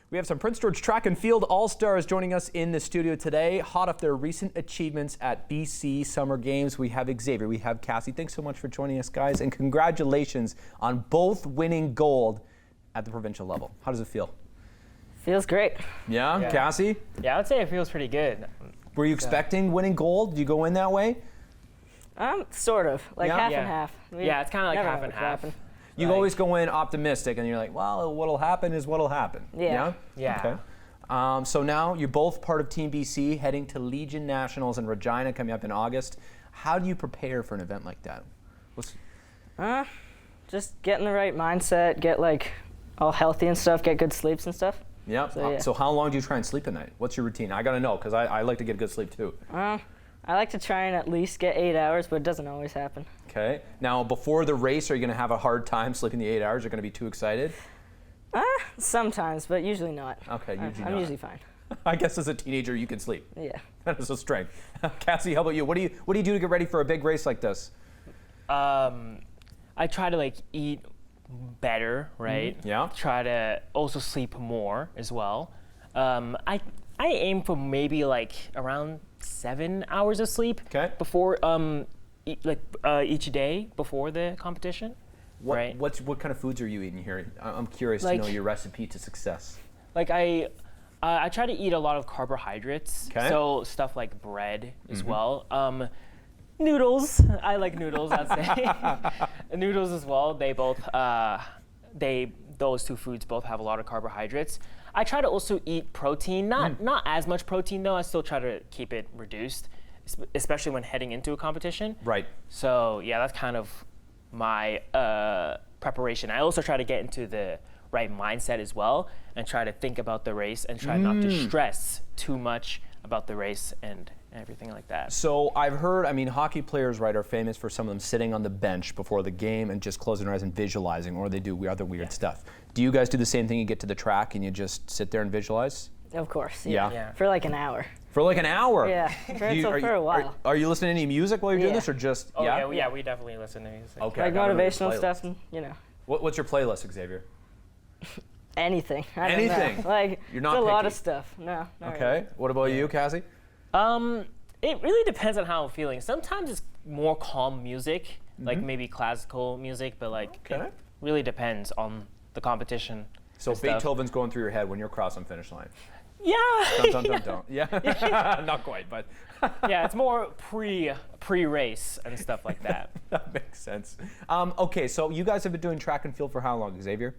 We have some Prince George Track and Field All-Stars joining us in the studio today, hot off their recent achievements at BC Summer Games. We have Zavier, we have Kasie. Thanks so much for joining us, guys, and congratulations on both winning gold at the provincial level. How does it feel? Feels great. Yeah? Kasie? Yeah, I would say it feels pretty good. Were you expecting winning gold? Did you go in that way? Sort of, like half Yeah. and half. Yeah, it's kind of like half and half. You always go in optimistic, and you're like, well, what'll happen is what'll happen. Yeah. Yeah. Okay. So now you're both part of Team BC, heading to Legion Nationals in Regina coming up in August. How do you prepare for an event like that? Just getting the right mindset, get like all healthy and stuff, get good sleeps and stuff. Yeah. So how long do you try and sleep at night? What's your routine? I gotta know, because I like to get good sleep too. I like to try and at least get 8 hours, but it doesn't always happen. Okay. Now, before the race, are you going to have a hard time sleeping the 8 hours? You're going to be too excited? Sometimes, but usually not. Okay, I'm usually fine. I guess as a teenager, you can sleep. Yeah. That is a strength. Kasie, how about you? What do you do to get ready for a big race like this? I try to eat better, right? Mm-hmm. Yeah. Try to also sleep more as well. I aim for maybe around 7 hours of sleep. Okay. Before each day before the competition. Right. What kind of foods are you eating here? I'm curious to know your recipe to success. I try to eat a lot of carbohydrates. Okay. So stuff like bread as well. Noodles. I like noodles, I'd say. Noodles as well. They both those two foods both have a lot of carbohydrates. I try to also eat protein, not as much protein though. I still try to keep it reduced, especially when heading into a competition. Right. So yeah, that's kind of my preparation. I also try to get into the right mindset as well, and try to think about the race and try not to stress too much about the race and everything like that. So I've heard, hockey players, right, are famous for some of them sitting on the bench before the game and just closing their eyes and visualizing, or they do other weird stuff. Do you guys do the same thing? You get to the track and you just sit there and visualize? Of course. Yeah. For like an hour. For like an hour? Yeah. For a while. Are you listening to any music while you're doing this, or just? Oh yeah, we definitely listen to music. Okay. Like motivational stuff, and What's your playlist, Zavier? Anything. Anything. You're not. It's a lot of stuff. No. Okay. Really. What about you, Kasie? It really depends on how I'm feeling. Sometimes it's more calm music, like maybe classical music, but it really depends on the competition. So Beethoven's going through your head when you're crossing finish line. Yeah. Don't. Yeah. Not quite, but. Yeah, it's more pre-race and stuff like that. That makes sense. Okay, so you guys have been doing track and field for how long, Zavier?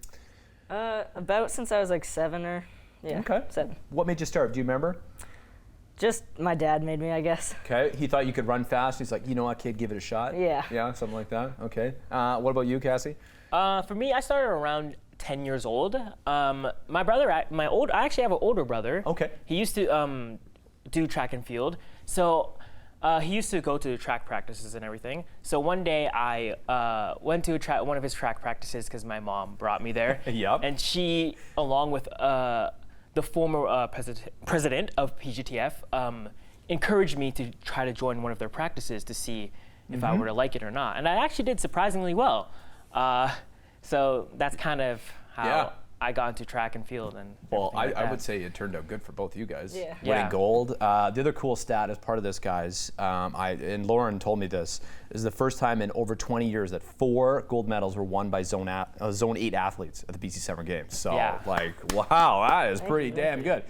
About since I was 7 or 7. What made you start? Do you remember? Just my dad made me, I guess. Okay. He thought you could run fast. He's like, you know what, kid, give it a shot. Yeah. Yeah, something like that. Okay. What about you, Kasie? For me, I started around 10 years old. My brother, I actually have an older brother. Okay. He used to do track and field. So he used to go to track practices and everything. So one day I went to one of his track practices because my mom brought me there. Yep. And she, along with the former president of PGTF, encouraged me to try to join one of their practices to see if I were to like it or not. And I actually did surprisingly well. So that's kind of how I got into track and field. And I would say it turned out good for both of you guys. Yeah. Winning gold. The other cool stat as part of this, guys, and Lauren told me this, is the first time in over 20 years that 4 gold medals were won by Zone 8 athletes at the BC Summer Games. So, wow, that is pretty damn good.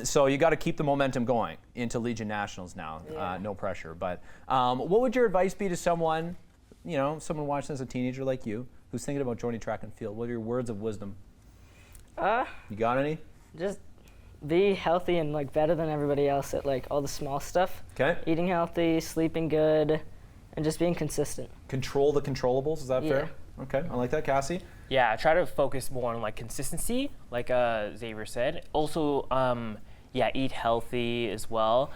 So you got to keep the momentum going into Legion Nationals now. No pressure. But what would your advice be to someone, someone watching as a teenager like you, who's thinking about joining track and field? What are your words of wisdom? You got any? Just be healthy and better than everybody else at all the small stuff. Okay. Eating healthy, sleeping good, and just being consistent. Control the controllables. Is that fair? Okay. I like that, Kasie. Yeah, I try to focus more on consistency, like Zavier said. Also, eat healthy as well.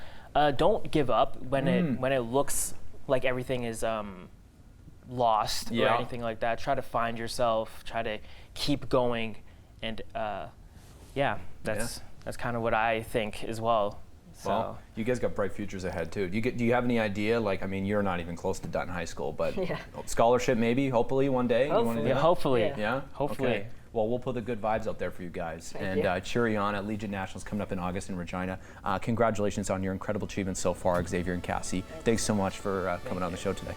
Don't give up when it looks like everything is lost or anything like that. Try to find yourself. Try to keep going. And that's kind of what I think as well. So. Well, you guys got bright futures ahead too. Do you have any idea? You're not even close to done high school, but scholarship maybe, hopefully one day. Hopefully. Hopefully. Yeah. Hopefully. Okay. Well, we'll put the good vibes out there for you guys. And cheer you on at Legion Nationals coming up in August in Regina. Congratulations on your incredible achievements so far, Zavier and Cassie. Thanks so much for coming on the show today.